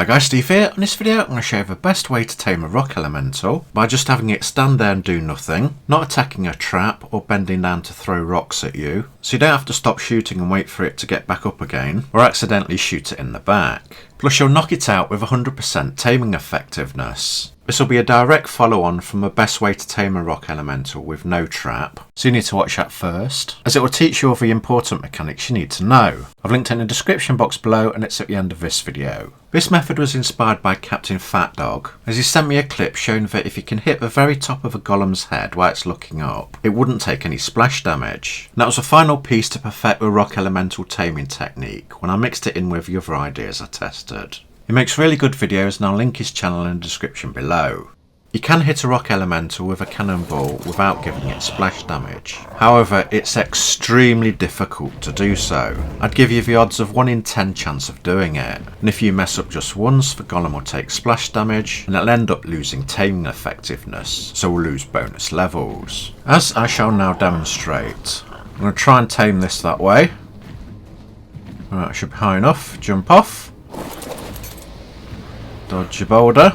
Hi guys, Steve here. In this video I'm going to show you the best way to tame a rock elemental by just having it stand there and do nothing, not attacking a trap or bending down to throw rocks at you, so you don't have to stop shooting and wait for it to get back up again or accidentally shoot it in the back. Plus you'll knock it out with 100% taming effectiveness. This will be a direct follow-on from the best way to tame a rock elemental with no trap, so you need to watch that first, as it will teach you all the important mechanics you need to know. I've linked it in the description box below and it's at the end of this video. This method was inspired by Captain Fat Dog, as he sent me a clip showing that if you can hit the very top of a golem's head while it's looking up, it wouldn't take any splash damage. And that was the final piece to perfect the rock elemental taming technique when I mixed it in with the other ideas I tested. He makes really good videos and I'll link his channel in the description below. You can hit a rock elemental with a cannonball without giving it splash damage. However, it's extremely difficult to do so. I'd give you the odds of 1 in 10 chance of doing it. And if you mess up just once, the golem will take splash damage and it'll end up losing taming effectiveness, so we'll lose bonus levels. As I shall now demonstrate, I'm going to try and tame this that way. Alright, I should be high enough. Jump off. Dodge your boulder.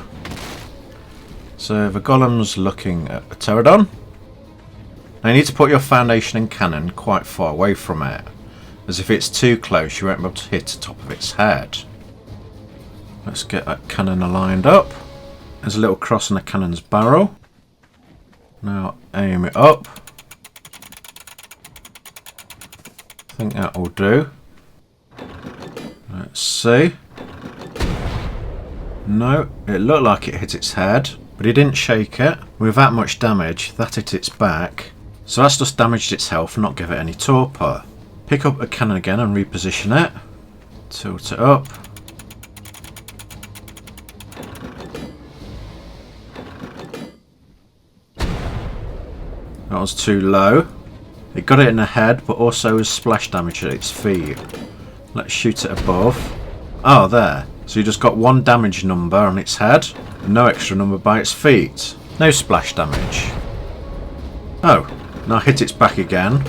So the golem's looking at the pterodon. Now you need to put your foundation and cannon quite far away from it, as if it's too close you won't be able to hit the top of its head. Let's get that cannon aligned up. There's a little cross on the cannon's barrel. Now aim it up. I think that will do. Let's see. No, it looked like it hit its head, but it didn't shake it. With that much damage, that hit its back. So that's just damaged its health and not give it any torpor. Pick up a cannon again and reposition it. Tilt it up. That was too low. It got it in the head, but also was splash damage at its feet. Let's shoot it above. Oh, there. So you just got 1 damage number on its head, and no extra number by its feet. No splash damage. Oh, now hit its back again.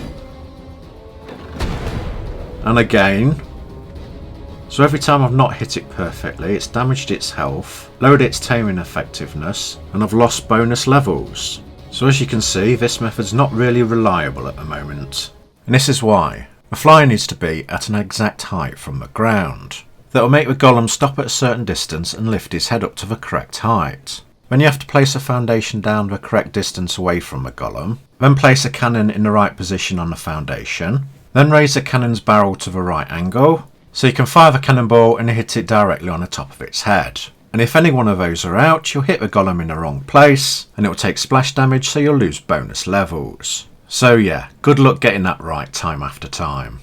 And again. So every time I've not hit it perfectly, it's damaged its health, lowered its taming effectiveness, and I've lost bonus levels. So as you can see, this method's not really reliable at the moment. And this is why. The fly needs to be at an exact height from the ground. That will make the golem stop at a certain distance and lift his head up to the correct height. Then you have to place a foundation down the correct distance away from the golem, then place a cannon in the right position on the foundation, then raise the cannon's barrel to the right angle, so you can fire the cannonball and hit it directly on the top of its head. And if any one of those are out, you'll hit the golem in the wrong place, and it will take splash damage, so you'll lose bonus levels. So yeah, good luck getting that right time after time.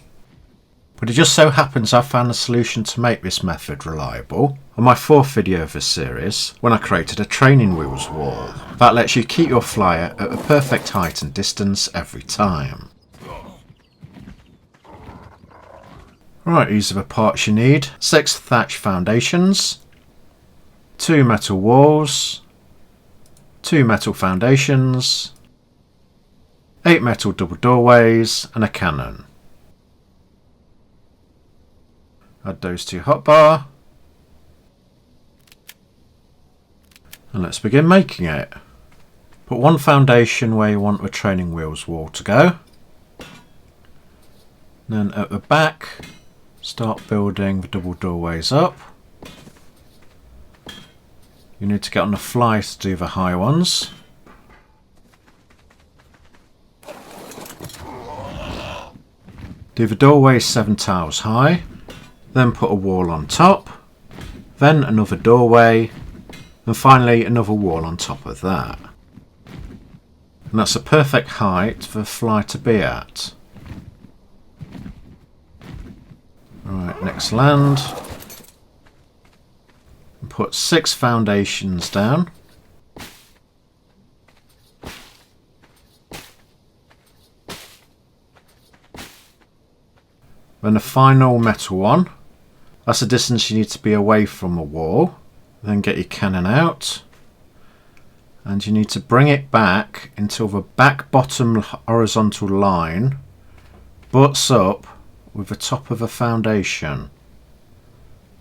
But it just so happens I found a solution to make this method reliable on my 4th video of this series, when I created a training wheels wall that lets you keep your flyer at the perfect height and distance every time. Right, these are the parts you need. 6 thatch foundations, 2 metal walls, 2 metal foundations, 8 metal double doorways and a cannon. Add those to your hotbar. And let's begin making it. Put 1 foundation where you want the training wheels wall to go. Then at the back, start building the double doorways up. You need to get on the fly to do the high ones. Do the doorways 7 tiles high. Then put a wall on top, then another doorway, and finally another wall on top of that. And that's a perfect height for the fly to be at. Alright, next land. And put 6 foundations down. Then the final metal one. That's the distance you need to be away from the wall. Then get your cannon out. And you need to bring it back until the back bottom horizontal line butts up with the top of a foundation.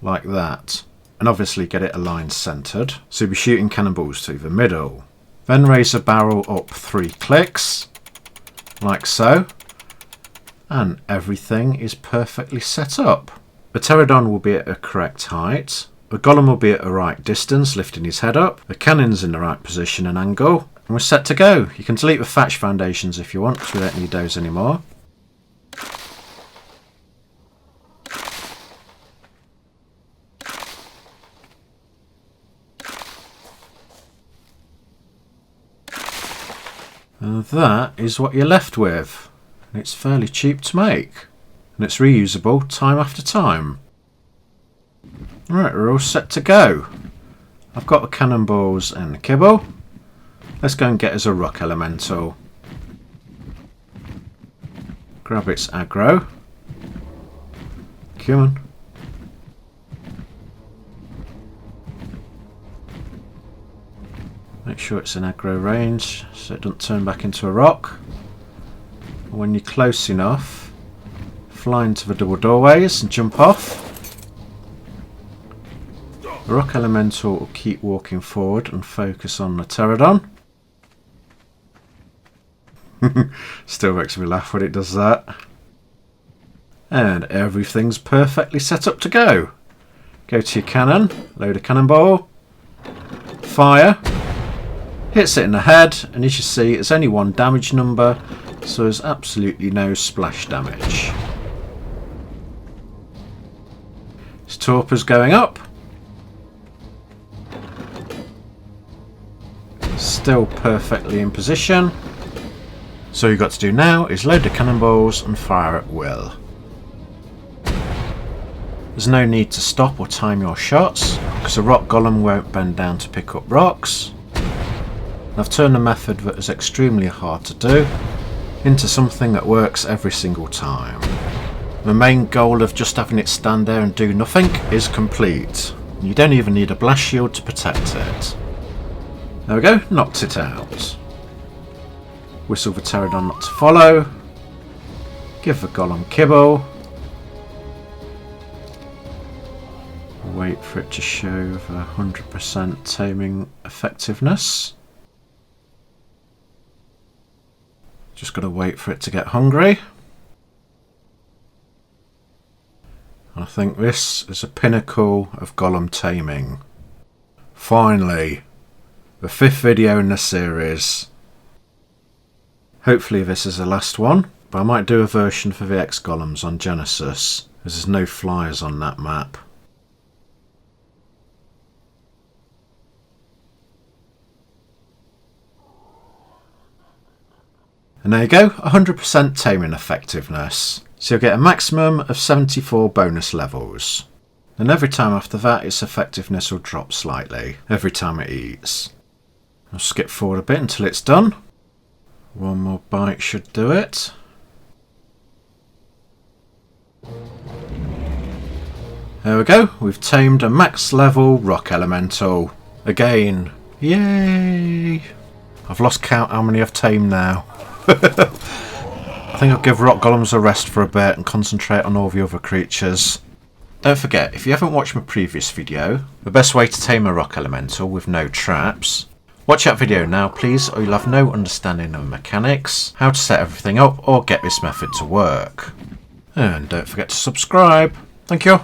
Like that. and obviously get it aligned centered. So you'll be shooting cannonballs through the middle. Then raise the barrel up 3 clicks, like so, and everything is perfectly set up. The pterodon will be at a correct height, the golem will be at the right distance, lifting his head up, the cannon's in the right position and angle, and we're set to go. You can delete the thatch foundations if you want, because we don't need those anymore. And that is what you're left with. And it's fairly cheap to make. And it's reusable time after time. Right, we're all set to go. I've got the cannonballs and the kibble. Let's go and get us a rock elemental. Grab its aggro. Come on. Make sure it's in aggro range so it doesn't turn back into a rock. When you're close enough, fly into the double doorways and jump off. The rock elemental will keep walking forward and focus on the pterodon. Still makes me laugh when it does that. And everything's perfectly set up to go. Go to your cannon, load a cannonball, fire. Hits it in the head, and as you see, it's only 1 damage number, so there's absolutely no splash damage. His torpor's going up. Still perfectly in position. So all you've got to do now is load the cannonballs and fire at will. There's no need to stop or time your shots, because the rock golem won't bend down to pick up rocks. I've turned a method that is extremely hard to do into something that works every single time. The main goal of just having it stand there and do nothing is complete. You don't even need a blast shield to protect it. There we go, knocked it out. Whistle the pterodon not to follow. Give the golem kibble. Wait for it to show the 100% taming effectiveness. Just got to wait for it to get hungry. I think this is a pinnacle of golem taming. Finally, the 5th video in the series. Hopefully this is the last one, but I might do a version for the X-Golems on Genesis, as there's no flyers on that map. And there you go, 100% taming effectiveness. So you'll get a maximum of 74 bonus levels. And every time after that, its effectiveness will drop slightly, every time it eats. I'll skip forward a bit until it's done. 1 more bite should do it. There we go, we've tamed a max level rock elemental. Again, yay! I've lost count how many I've tamed now. I think I'll give rock golems a rest for a bit and concentrate on all the other creatures. Don't forget, if you haven't watched my previous video, the best way to tame a rock elemental with no traps, watch that video now please, or you'll have no understanding of mechanics, how to set everything up, or get this method to work. And don't forget to subscribe. Thank you.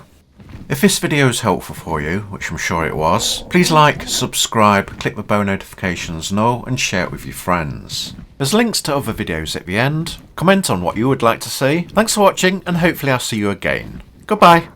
If this video is helpful for you, which I'm sure it was, please like, subscribe, click the bell notifications and all, and share it with your friends. There's links to other videos at the end. Comment on what you would like to see. Thanks for watching, and hopefully I'll see you again. Goodbye.